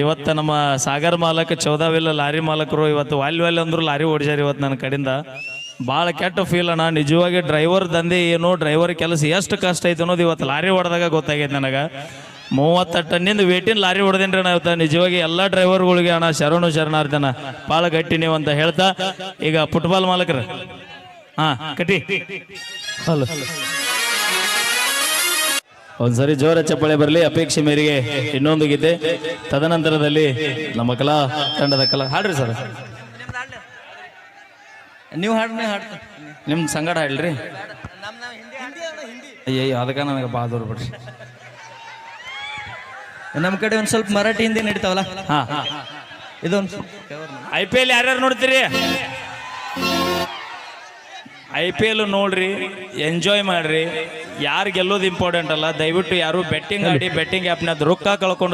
ಇವತ್ತು ನಮ್ಮ ಸಾಗರ್ ಮಾಲಕ್ ಚೌದಾವಿಲ್ಲ ಲಾರಿ ಮಾಲಕರು ಇವತ್ತು ವಾಲ್ ಅಂದ್ರು ಲಾರಿ ಓಡಿಸ್ಯಾರ ಇವತ್ತು ನನ್ನ ಕಡೆಯಿಂದ. ಭಾಳ ಕೆಟ್ಟ ಫೀಲ್ ಅಣ್ಣ. ನಿಜವಾಗಿ ಡ್ರೈವರ್ ದಂಧೆ ಏನು, ಡ್ರೈವರ್ ಕೆಲಸ ಎಷ್ಟು ಕಷ್ಟ ಐತೆ ಅನ್ನೋದು ಇವತ್ತು ಲಾರಿ ಹೊಡೆದಾಗ ಗೊತ್ತಾಗೈತೆ ನನಗೆ. 30 ಟನ್ನಿಂದ ವೇಟಿನ ಲಾರಿ ಹೊಡೆದೇನ್ರಿ ನಾ ಇವತ್ತು. ನಿಜವಾಗಿ ಎಲ್ಲ ಡ್ರೈವರ್ಗಳಿಗೆ ಅಣ್ಣ ಶರಣಾರ್ಥನ, ಭಾಳ ಗಟ್ಟಿ ನೀವು ಅಂತ ಹೇಳ್ತಾ ಈಗ ಫುಟ್ಬಾಲ್ ಮಾಲಕರು ಕಟಿ ಹಲೋ ಒಂದ್ಸರಿ ಜೋರ ಚಪ್ಪಾಳೆ ಬರಲಿ. ಅಪೇಕ್ಷೆ ಮೇರೆಗೆ ಇನ್ನೊಂದು ಗೀತೆ, ತದನಂತರದಲ್ಲಿ ನಮ್ಮ ಕಲಾ ತಂಡದ ಹಾಡ್ರಿ ಸರ್. ನೀವು ಹಾಡ್ರಿ, ಹಾಡ್ರಿ ನಿಮ್ಮ ಸಂಗಡ ಹಾಡ್ರಿ. ಅಯ್ಯಯ್ಯ ಅದಕ್ಕೆ ನನಗೆ ಭಾಳ ದೂರ ಬಿಡ್ರಿ. ನಮ್ಮ ಕಡೆ ಒಂದ್ ಸ್ವಲ್ಪ ಮರಾಠಿ ಹಿಂದಿ ನಡೀತಾವಲ್ಲ. ಇದೊಂದು IPL ಯಾರ್ಯಾರು ನೋಡ್ತೀರಿ? IPL ನೋಡ್ರಿ, ಎಂಜಾಯ್ ಮಾಡ್ರಿ. ಯಾರು ಗೆಲ್ಲೋದು ಇಂಪಾರ್ಟೆಂಟ್ ಅಲ್ಲ. ದಯವಿಟ್ಟು ಯಾರು ಬೆಟ್ಟಿಂಗ್ ಆಡಿ ಬೆಟ್ಟಿಂಗ್ ಆ್ಯಪ್ನಾಗ ರೊಕ್ಕ ಕಳ್ಕೊಂಡು